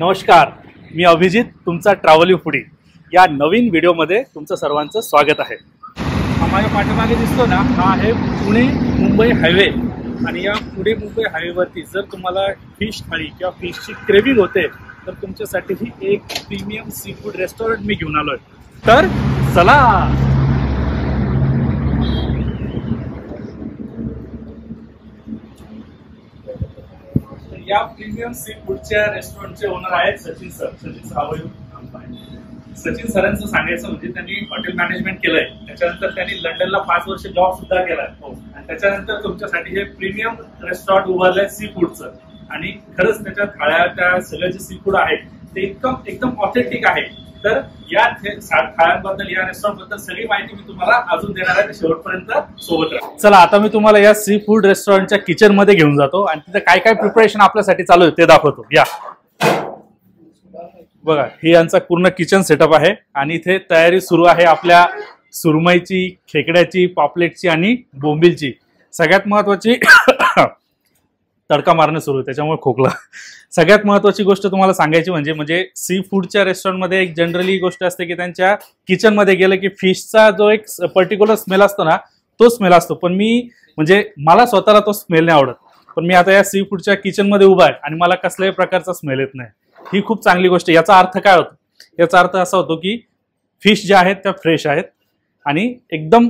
नमस्कार, मी अभिजित, तुमचा travel foodie या नवीन व्हिडिओमध्ये तुमचं सर्वांचं स्वागत आहे। माझ्या पाठीमागे दिसतो ना, हा आहे पुणे मुंबई हायवे। आणि या पुणे मुंबई हायवेवरती जर तुम्हाला फिश थाळी किंवा फिशची क्रेविंग होते तर तुमच्यासाठी ही एक प्रीमियम सी फूड रेस्टॉरंट मी घेऊन आलोय। तर चला, या प्रीमियम सी फूडच्या रेस्टॉरंटचे ओनर आहेत सचिन सर। सचिन सरांचं सांगायचं म्हणजे त्यांनी हॉटेल मॅनेजमेंट केलंय, त्याच्यानंतर त्यांनी लंडनला 5 वर्ष जॉब सुद्धा केलाय आणि त्याच्यानंतर तुमच्यासाठी हे प्रीमियम रेस्टॉरंट उभारलंय सी फूडचं। आणि खरंच त्याच्या थाळ्या, त्या सगळे जे सी फूड आहे ते एकदम ऑथेंटिक आहे। तर या थाळ्यांबद्दल, या रेस्टॉरंट बद्दल सगळी माहिती मी तुम्हाला अजून देणार आहे, शेवटपर्यंत सोबत राहा। चला, आता मी तुम्हाला या सी फूड रेस्टॉरंटच्या किचन मध्ये घेऊन जातो आणि तिथे काय काय प्रिपरेशन आपल्यासाठी चालू आहे ते दाखवतो। या बघा, हे यांचा पूर्ण किचन सेटअप आहे आणि इथे तयारी सुरू आहे आपल्या सुरमईची, खेकड्याची, पापलेटची आणि बोंबिलची। सगळ्यात महत्वाची तडका मारणं सुरू आहे, त्याच्यामुळे खोकला। सगळ्यात महत्वाची गोष्ट तुम्हाला सांगायची म्हणजे सी फूडच्या रेस्टॉरंटमध्ये एक जनरली गोष्ट असते की त्यांच्या किचनमध्ये गेलं की फिशचा जो एक पर्टिक्युलर स्मेल असतो ना, तो स्मेल असतो। पण मला स्वतःला तो स्मेल नाही आवडत, पण मी आता या सी फूडच्या किचनमध्ये उभा आहे आणि मला कसल्याही प्रकारचा स्मेल येत नाही। ही खूप चांगली गोष्ट। याचा अर्थ काय होतो? याचा अर्थ असा होतो की फिश ज्या आहेत त्या फ्रेश आहेत आणि एकदम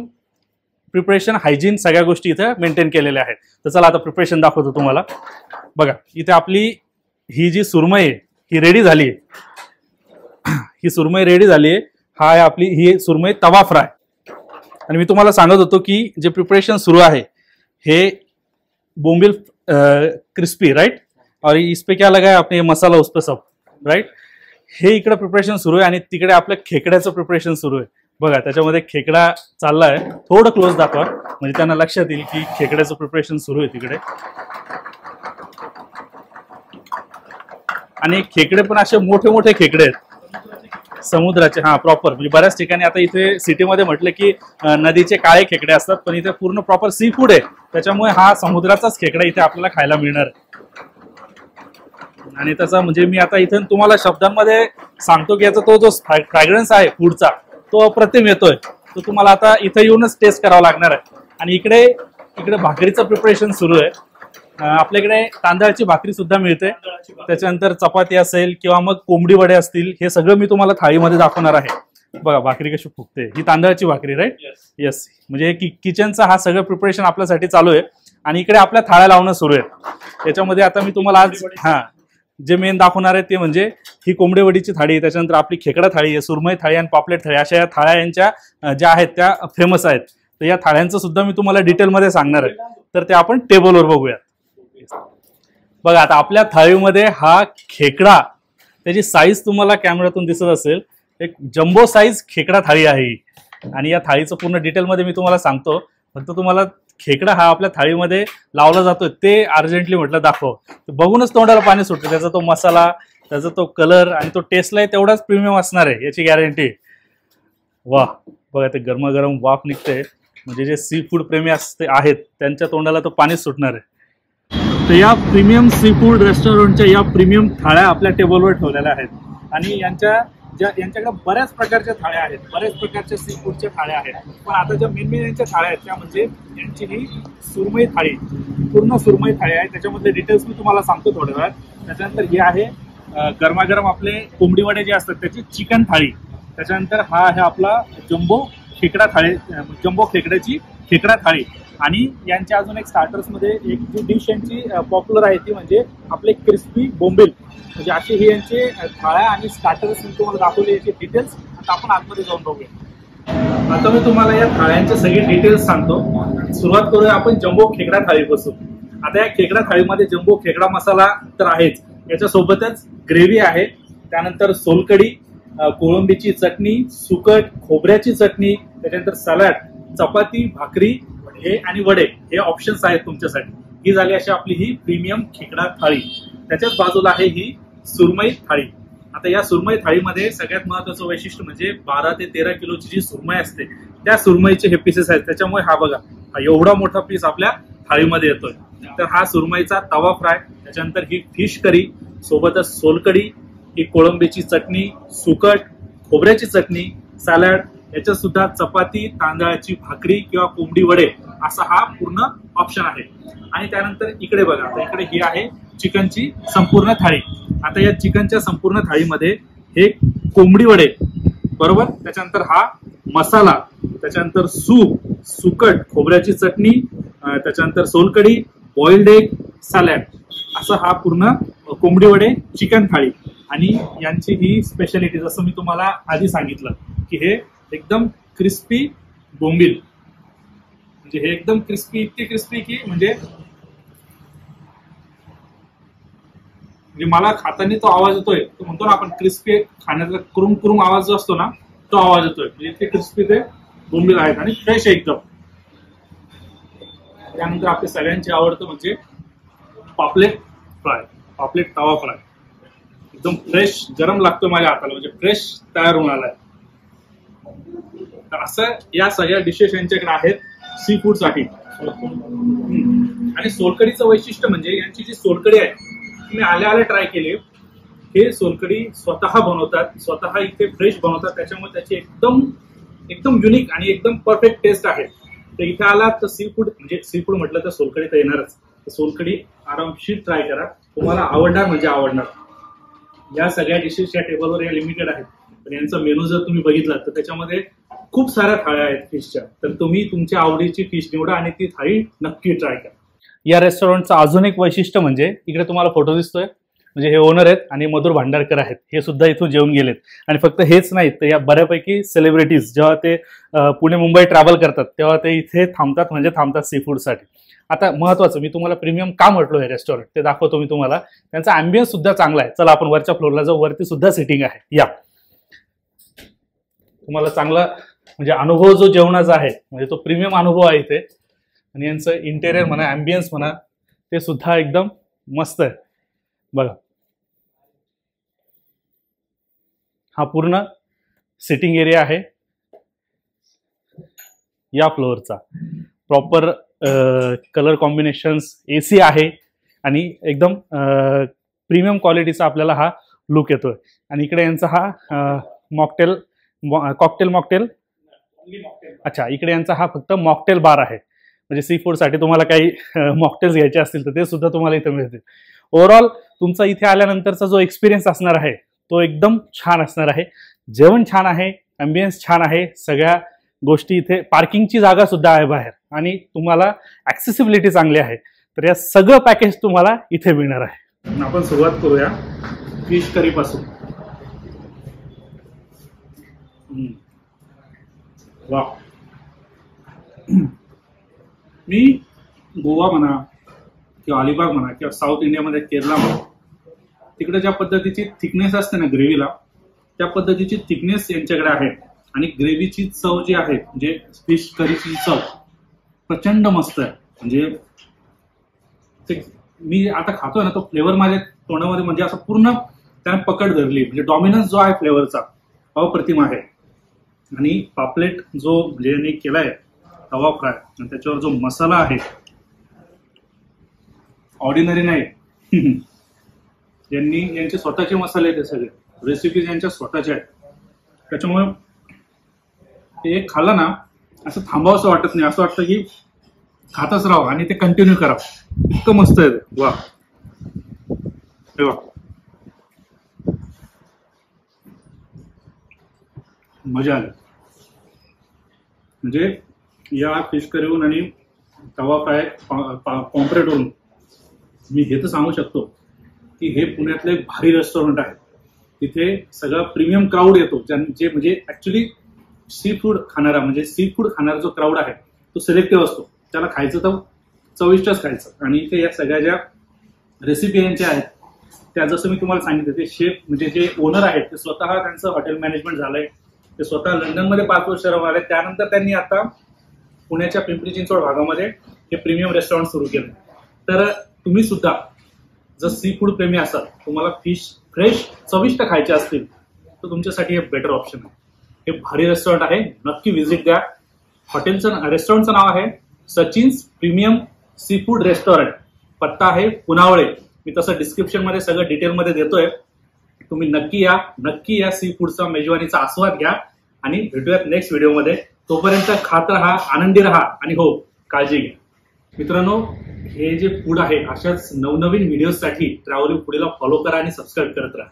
प्रिपरेशन, हायजीन, सगळ्या गोष्टी इथे मेंटेन केलेल्या आहेत। तर चला, आता प्रिपरेशन दाखवतो तुम्हाला। बघा, इथे आपली ही जी सुरमई आहे ही रेडी झाली आहे। ही सुरमई रेडी झाली आहे। हा आहे आपली ही सुरमई तवा फ्राय। आणि मी तुम्हाला सांगत होतो की जे प्रिपरेशन सुरू आहे हे बोंबिल क्रिस्पी, राइट, और इस पे क्या लगा है आपने, मसाला उस पे सब, राइट। हे इकडे प्रिपरेशन सुरू आहे आणि तिकडे आपलं खेकड्याचं प्रिपरेशन सुरू आहे। बघा, त्याच्यामध्ये खेकडा चाललाय। थोडं क्लोज दाखवा म्हणजे त्यांना लक्षात येईल की खेकड्याचं प्रिपरेशन सुरू आहे तिकडे। आणि खेकडे पण असे मोठे मोठे खेकडे आहेत समुद्राचे, हा प्रॉपर। म्हणजे बऱ्याच ठिकाणी आता इथे सिटीमध्ये म्हटलं की नदीचे काळे खेकडे असतात, पण इथे पूर्ण प्रॉपर सी फूड आहे, त्याच्यामुळे हा समुद्राचाच खेकडा इथे आपल्याला खायला मिळणार आहे। आणि त्याचा म्हणजे मी आता इथे तुम्हाला शब्दांमध्ये सांगतो की याचा तो जो फ्रॅग्रन्स आहे फूडचा तो अप्रतिम येतोय। तो तुम्हाला आता इथे येऊनच टेस्ट करावा लागणार आहे। आणि इकडे भाकरीचं प्रिपरेशन सुरू आहे। आपल्याकडे तांदळाची भाकरी सुद्धा मिळते, त्याच्यानंतर चपाती असेल किंवा मग कोंबडी वडे असतील, हे सगळं मी तुम्हाला थाळीमध्ये दाखवणार आहे। बघा भाकरी कशी फुगते, ही तांदळाची भाकरी, राईट, येस। म्हणजे किचनचा हा सगळं प्रिपरेशन आपल्यासाठी चालू आहे आणि इकडे आपल्या थाळ्या लावणं सुरू आहे। त्याच्यामध्ये आता मी तुम्हाला आज जे मेन दाखवणार आहे ते म्हणजे ही कोंबडी वडीची थाळी, त्याच्यानंतर आपली खेकडा थाळी आहे, सुरमई थाळी आणि पापलेट थाळी, अशा या थाळ्या यांच्या ज्या आहेत त्या फेमस आहेत। तर या थाळ्यांचं सुद्धा मी तुम्हाला डिटेलमध्ये सांगणार आहे। तर ते आपण टेबलवर बघूयात। बघा, आता आपल्या थाळीमध्ये हा खेकडा, त्याची साईज तुम्हाला कॅमेऱ्यातून दिसत असेल, एक जम्बो साईज खेकडा थाळी आहे। आणि या थाळीचं पूर्ण डिटेलमध्ये मी तुम्हाला सांगतो, फक्त तुम्हाला खेकडा हा आपल्या थाळीमध्ये लावला जातोय ते अर्जंटली म्हटलं दाखव, बघूनच तोंडाला पाणी सुटतं। त्याचा तो मसाला, त्याचा तो कलर आणि तो टेस्टलाही तेवढाच प्रीमियम असणार आहे, याची गॅरंटी। वा, बघा, ते गरमागरम वाफ निघते, म्हणजे जे सी फूड प्रेमी आहेत त्यांच्या तोंडाला तो पाणीच सुटणार आहे। तर या प्रीमियम सी फूड रेस्टॉरंटच्या या प्रीमियम थाळ्या आपल्या टेबलवर ठेवलेल्या आहेत आणि यांच्याकडे बऱ्याच प्रकारच्या थाळ्या आहेत, बऱ्याच प्रकारच्या सी फूडच्या थाळ्या आहेत। पण आता ज्या मेन यांच्या थाळ्या आहेत त्या म्हणजे यांची ही सुरमई थाळी, पूर्ण सुरमई थाळी आहे। त्याच्यामधले डिटेल्स मी तुम्हाला सांगतो थोड्या वेळात। त्याच्यानंतर हे आहे गरमागरम आपले कोंबडी वडे जे असतात त्याची चिकन थाळी। त्याच्यानंतर हा आहे आपला जम्बो खेकडा थाळी, जम्बो खेकड्याची खेकडा थाळी। आणि यांच्या अजून एक स्टार्टर्समध्ये एक जी डिश यांची पॉप्युलर आहे ती म्हणजे आपले क्रिस्पी बोंबिल। म्हणजे असे हे यांचे थाळ्या आणि स्टार्टर्स मी तुम्हाला दाखवले, याचे डिटेल्स आता आपण आतमध्ये जाऊन बघूया। आता मी तुम्हाला या थाळ्यांचे सगळे डिटेल्स सांगतो। सुरुवात करूया आपण जम्बो खेकडा थाळीपासून। आता या खेकडा थाळीमध्ये जम्बो खेकडा मसाला तर आहेच, याच्यासोबतच ग्रेव्ही आहे, त्यानंतर सोलकढी, कोळंबीची चटणी, सुकट, खोबऱ्याची चटणी, त्याच्यानंतर सलाड, चपाती, भाकरी हे आणि वडे हे ऑप्शन्स आहेत तुमच्यासाठी। ही झाली अशी आपली ही प्रीमियम खेकडा थाळी। त्याच्याच बाजूला आहे ही सुरमई थाळी। आता या सुरमई थाळीमध्ये सगळ्यात महत्वाचं वैशिष्ट्य म्हणजे 12 ते 13 किलोची जी सुरमई असते त्या सुरमईचे हे पीसेस आहेत। त्याच्यामुळे हा बघा, हा एवढा मोठा पीस आपल्या थाळीमध्ये येतोय। तर हा सुरमईचा तवा फ्राय, त्याच्यानंतर ही फिश करी, सोबतच सोलकढी, ही कोळंबीची चटणी, सुकट, खोबऱ्याची चटणी, सॅलड, याच्यात सुद्धा चपाती, तांदळाची भाकरी किंवा कोंबडी वडे असा हा पूर्ण ऑप्शन आहे. आणि त्यानंतर इकडे बघा, आता इकडे ही आहे चिकनची संपूर्ण थाळी. आता या चिकनच्या संपूर्ण थाळीमध्ये हे कोंबडी वडे बरोबर, त्याच्यानंतर हा मसाला, त्याच्यानंतर सूप, सुकट, खोबऱ्याची चटणी, त्याच्यानंतर सोलकढी, बॉइल्ड एग, सॅलड, असं हा पूर्ण कोंबडी वडे चिकन थाळी. आणि यांची ही स्पेशालिटी जसं मी तुम्हाला आधी सांगितलं की हे एकदम क्रिस्पी बोंबील, म्हणजे हे एकदम क्रिस्पी, इतके क्रिस्पी की म्हणजे मला खाताना तो आवाज येतोय, तो म्हणतो ना आपण क्रिस्पी खाण्याचा कुरुम कुरुम आवाज जो असतो ना, तो आवाज येतोय. म्हणजे इतके क्रिस्पी ते बोंबील आहेत आणि फ्रेश आहे एकदम. त्यानंतर आपल्या सगळ्यांची आवडतं म्हणजे पापलेट फ्राय, पापलेट तवा फ्राय, एकदम फ्रेश गरम लागतो माझ्या हाताला, म्हणजे फ्रेश तयार होऊन आलाय. तर असं या सगळ्या डिशेस यांच्याकडे आहेत सी फूड साठी. आणि सोलकडीचं वैशिष्ट्य म्हणजे यांची जी सोलकडी आहे मी आल्या ट्राय केली. हे सोलकडी स्वतः बनवतात, स्वतः इथे फ्रेश बनवतात, त्याच्यामुळे त्याची एकदम एकदम युनिक आणि एकदम परफेक्ट टेस्ट आहे. तर इथे आला तर सी फूड म्हणजे सी फूड म्हटलं तर सोलकडी तर येणारच. सोलकडी आरामशीर ट्राय करा, तुम्हाला आवडणार म्हणजे आवडणार. या सगळ्या डिशेस या टेबलवर या लिमिटेड आहेत, पण यांचा मेनू जर तुम्ही बघितला तर त्याच्यामध्ये खूप साऱ्या थाळ्या आहेत फिशच्या. तर तुम्ही तुमच्या आवडीची फिश निवडा आणि ती थाळी नक्की ट्राय करा. या रेस्टॉरंटचं अजून एक वैशिष्ट्य म्हणजे इकडे तुम्हाला फोटो दिसतोय, म्हणजे हे ओनर आहेत आणि मधुर भांडारकर आहेत, हे सुद्धा इथून जेवून गेलेत. आणि फक्त हेच नाहीत, तर या बऱ्यापैकी सेलिब्रिटीज जेव्हा ते पुणे मुंबई ट्रॅव्हल करतात तेव्हा ते इथे थांबतात, म्हणजे थांबतात सी फूडसाठी. आता महत्वाचं मी तुम्हाला प्रीमियम का म्हटलो हे रेस्टॉरंट ते दाखवतो मी तुम्हाला. त्यांचा अँबियन्स सुद्धा चांगला आहे. चला आपण वरच्या फ्लोअरला जाऊ, वरती सुद्धा सिटिंग आहे. या तुम्हाला चांगला म्हणजे अनुभव जो जेवणाचा आहे म्हणजे तो प्रीमियम अनुभव आहे इथे. आणि यांचं इंटेरियर म्हणा, अँबियन्स म्हणा, ते सुद्धा एकदम मस्त आहे. बघा हा पूर्ण सिटिंग एरिया आहे या फ्लोअरचा. प्रॉपर कलर कॉम्बिनेशन्स, एसी आहे आणि एकदम प्रीमियम क्वालिटीचा आपल्याला हा लुक येतोय. आणि इकडे यांचा हा कॉकटेल अच्छा, इकडे यांचा हा फक्त मॉकटेल बार आहे. म्हणजे सी फूडसाठी तुम्हाला काही मॉकटेल्स घ्यायचे असतील तर ते सुद्धा तुम्हाला इथे मिळतील. ओव्हरऑल तुमचा इथे आल्यानंतरचा जो एक्सपिरियन्स असणार आहे तो एकदम छान असणार आहे. जेवण छान आहे, अँबियन्स छान आहे, सगळ्या गोष्टी इथे, पार्किंगची जागा सुद्धा आहे बाहेर आणि तुम्हाला ऍक्सेसिबिलिटी चांगली आहे. तर या सगळं पॅकेज तुम्हाला इथे मिळणार आहे. आपण सुरुवात करूया फिश करी पासून. वा, मी गोवा म्हणा किंवा अलिबाग म्हणा किंवा साऊथ इंडियामध्ये केरला म्हणा, तिकडे ज्या पद्धतीची थिकनेस असते ना ग्रेव्हीला, त्या पद्धतीची थिकनेस यांच्याकडे आहे. आणि ग्रेव्हीची चव जी आहे म्हणजे फिश करीची चव प्रचंड मस्त आहे. म्हणजे ते मी आता खातोय ना, तो फ्लेवर माझ्या तोंडामध्ये म्हणजे असं पूर्ण त्याने पकड धरली. म्हणजे डॉमिनन्स जो आहे फ्लेवरचा अप्रतिम आहे. आणि पापलेट जो म्हणजे यांनी केलाय तवा फ्राय, आणि त्याच्यावर जो मसाला आहे ऑर्डिनरी नाही. यांचे स्वतःचे मसाले आहेत, सगळे रेसिपीज यांच्या स्वतःच्या आहेत. त्याच्यामुळे ते एक खाल्लं ना असं थांबावंसं वाटत नाही, असं वाटतं की खातच राहावं आणि ते कंटिन्यू करावं. इतकं मस्त आहे ते. वा, हे वा, मजा आली. म्हणजे या फिश करीहून आणि तवा फ्राय पॉम्प्रेटवरून मी हे तर सांगू शकतो की हे पुण्यातलं एक भारी रेस्टॉरंट आहे. तिथे सगळा प्रीमियम क्राऊड येतो, जे म्हणजे ऍक्च्युली सी फूड खाणारा, म्हणजे सी फूड खाणारा जो क्राऊड आहे तो सिलेक्टिव्ह असतो. त्याला खायचं तर चविष्टच खायचं. आणि इथे या सगळ्या ज्या रेसिपी यांच्या आहेत त्या जसं मी तुम्हाला सांगितलं, ते शेफ म्हणजे जे ओनर आहेत ते स्वतः त्यांचं हॉटेल मॅनेजमेंट झालंय. ते स्वतः लंडनमध्ये 5 वर्ष राहून आले. त्यानंतर त्यांनी आता पुण्याच्या पिंपरी चिंचवड भागामध्ये हे प्रीमियम रेस्टॉरंट सुरू केलं. तर तुम्ही सुद्धा जर सी फूड प्रेमी असाल, तुम्हाला फिश फ्रेश चविष्ट खायचे असतील तर तुमच्यासाठी हे बेटर ऑप्शन आहे. हे भारी रेस्टॉरंट आहे, नक्की व्हिजिट द्या. हॉटेलचं रेस्टॉरंटचं नाव आहे Sachin's premium sea food restaurant. पत्ता आहे पुनावळे. मी तसं डिस्क्रिप्शन मध्ये सगळं डिटेलमध्ये देतोय. तुम्ही नक्की या सी फूडचा मेजवानीचा आस्वाद घ्या आणि भेटूयात नेक्स्ट व्हिडिओमध्ये. तोपर्यंत खात राहा, आनंदी राहा आणि हो, काळजी घ्या. मित्रांनो, हे जे फूड आहे अशाच नवनवीन व्हिडिओसाठी ट्रॅव्हलिंग फूडला फॉलो करा आणि सबस्क्राईब करत राहा.